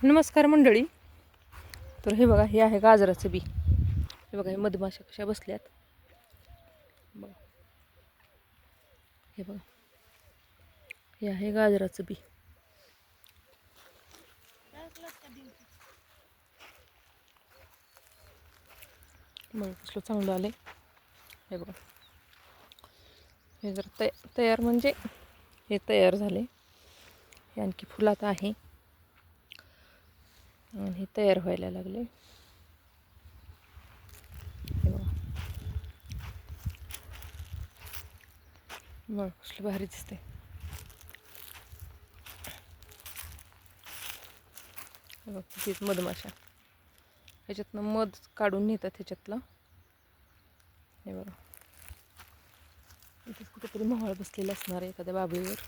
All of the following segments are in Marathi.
नमस्कार मंडळी. तर हे बघा, हे आहे गाजराचं बी. हे बघा, हे मधमाशा कशा बसल्यात बघा. हे बघा, हे आहे गाजराचं बी. बघा कसलं चांगलं आलंय. हे बघा, हे जर तयार म्हणजे हे तयार झाले. हे आणखी फुलात आहे आणि हे तयार व्हायला लागले. हे बघा, बघा कसलं भारी दिसते. बघा किती मधमाशा ह्याच्यातनं मध काढून नेतात ह्याच्यातलं. हे बघा, इथेच कुठेतरी मोहळा बसलेला असणार आहे एखाद्या बाबळीवर.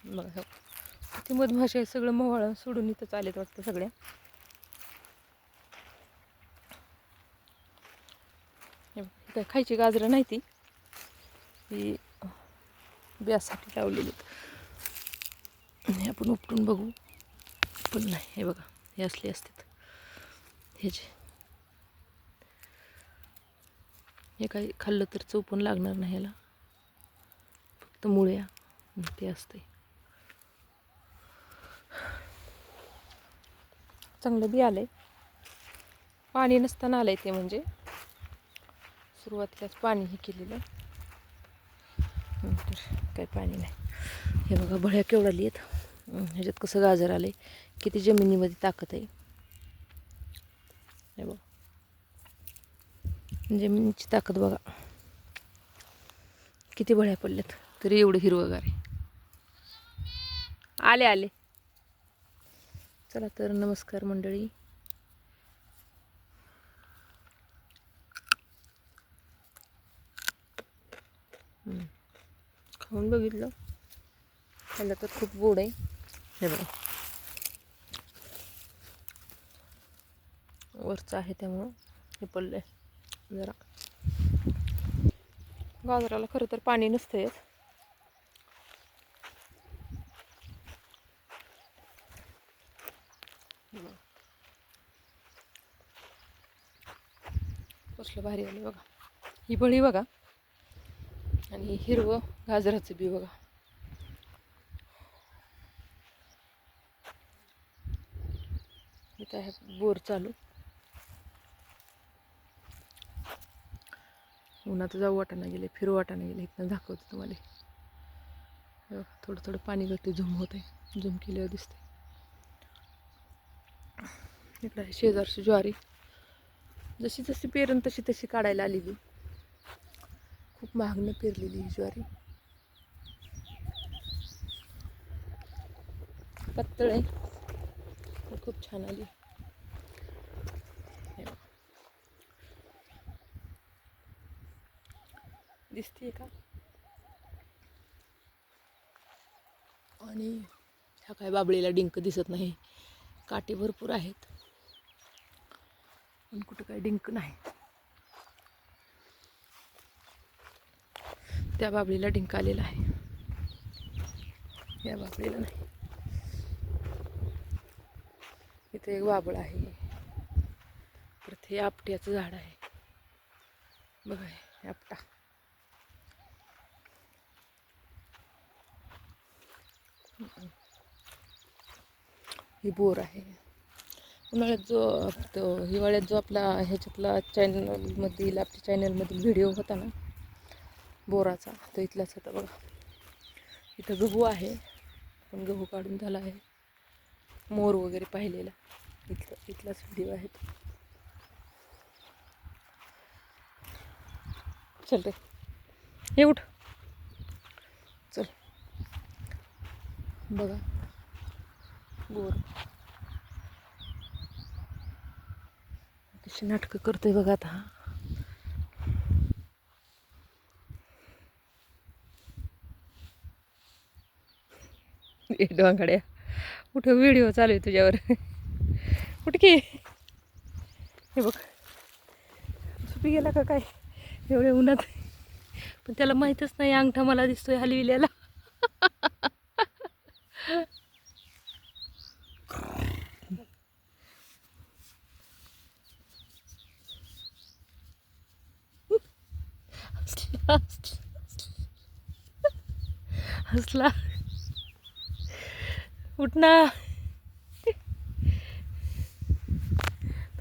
बघा किती मधमाशा आहे. सगळं मोहळा सोडून इथंच आलेत वाटतं सगळ्या. हे बघा, काय खायची गाजरं नाही ती, ही ब्यासाठी लावलेली. हे आपण उपटून बघू पण नाही. हे बघा, हे असले असतात ह्याचे. हे काही खाल्लं तर चव पण लागणार नाही ह्याला, फक्त मुळ्या ते असते. चांगलं बी आलंय. पाणी नसताना आलंय ते, म्हणजे सुरुवातीलाच पाणी हे केलेलं, नंतर काही पाणी नाही. हे बघा बळ्या केवढा लिहित. ह्याच्यात कसं गाजर आलंय, किती जमिनीमध्ये ताकद आहे. हे बघा, जमिनीची ताकद बघा, किती बळ्या पडल्यात तरी एवढं हिरवगार आहे. आले आले. चला तर, नमस्कार मंडळी. खाऊन बघितलं, खायला तर खूप गोड आहे. हे बघा, वरचं आहे त्यामुळं हे पडलंय जरा. गाजराला खरं तर पाणी नसतं येत. कसलं भारी आलं बघा. ही बळी बघा, आणि हिरवं गाजराचं बी बघा. इथं आहे बोर चालू. उन्हात जाऊ वाटाणा गेले, फिरू वाटाणा गेले. इथनं दाखवतो तुम्हाला. थोडं थोडं पाणी गळते, झूम होते, झूम केल्यावर दिसते. इकडं आहे शेजारची ज्वारी. जशी जशी पेरण तशी तशी काढायला आलेली. खूप महागनं पेरलेली ही ज्वारी. पातळ आहे, खूप छान आली. दिसतीये का? आणि ह्या काय बाबळीला डिंक दिसत नाही. काटे भरपूर आहेत पण कुठं काय डिंक नाही. त्या बाबळीला डिंक आलेला आहे, या बाबळीला नाही. इथे एक बाबळ आहे, परत हे आपट्याचं झाड आहे बघा. हे आपटा, ही बोर आहे. उन्हाळ्यात हिवाळ्यात जो आपला ह्याच्यातला चॅनलमधील, आपल्या चॅनलमधील व्हिडिओ होता ना बोराचा, तो इथलाच होता बघा. इथं गहू आहे, पण गहू काढून झाला आहे. मोर वगैरे पाहिलेला इथलाच व्हिडिओ आहे. चल रे, हे उठ, चल बघा बोर कशी नाटकं करतोय बघा. आता डोंगाड्या कुठं व्हिडिओ चालू आहे तुझ्यावर. कुठे की हे बघ, झोपी गेला का काय एवढ्या उन्हात. पण त्याला माहीतच नाही अंगठा मला दिसतोय हलविल्याला. हसला. उठ ना.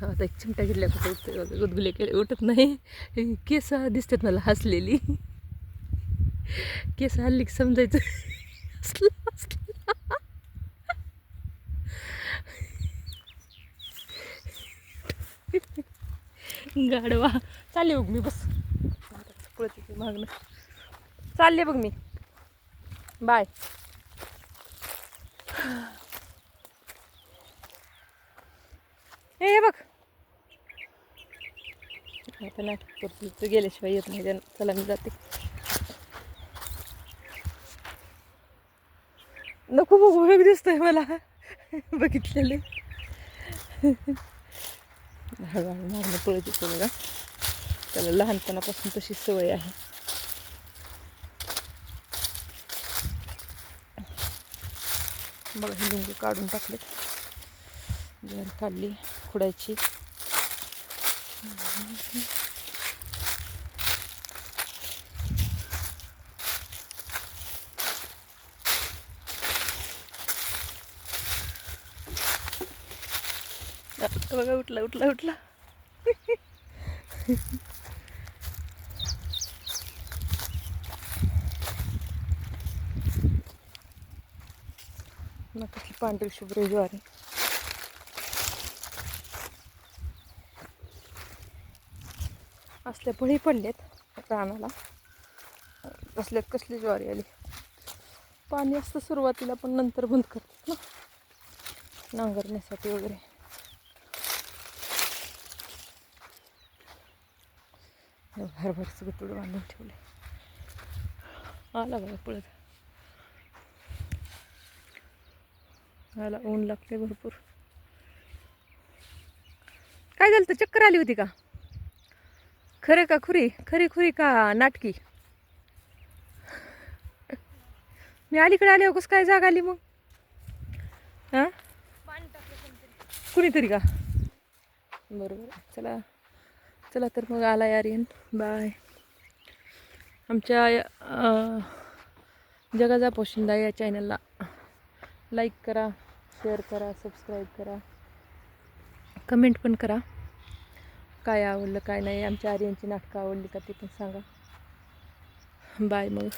आता एक चिमटा घेतल्या कुठे गुदगुले केले उठत नाही. केस दिसतात मला हसलेली. केस हल्ली समजायचं. गाडवा चालले बघ मी. बस पळते मागणं. चालले बघ मी. बाय. हे बघ आता नाटक करतो तू गेल्याशिवाय येत नाही त्यानं. चला मी जाते. नको बघू वेग दिसतोय मला बघितलेले. हळूहळू मागणं पळत येतो बघा. त्याला लहानपणापासून तशी सवय आहे. बघा ही लिंबू काढून टाकले. जर काढली खुडायची. बघा उठला उठला उठला. मग कसली पांढरी शुभ्र ज्वारी. असल्या बळी पडलेत रानाला. असल्यात कसली ज्वारी आली. पाणी असतं सुरुवातीला पण नंतर बंद करतात ना नांगरण्यासाठी वगैरे. हरभरचं गतुड बांधून ठेवले. आला बघा पळत. आला ऊन लागते भरपूर. काय झालं तर चक्कर आली होती का? खरं का खुरी? खरी खुरी का नाटकी? मी अलीकडे आले कसं काय जाग आली मग? हां कुणीतरी का? बरोबर. चला चला तर मग आला आर्यन. बाय. आमच्या जगाचा पोशिंदा या चॅनलला लाईक करा, शेअर करा, सबस्क्राईब करा, कमेंट पण करा. काय आवडलं काय नाही. आमच्या आर्यनची नाटकं आवडली का ते पण सांगा. बाय मग.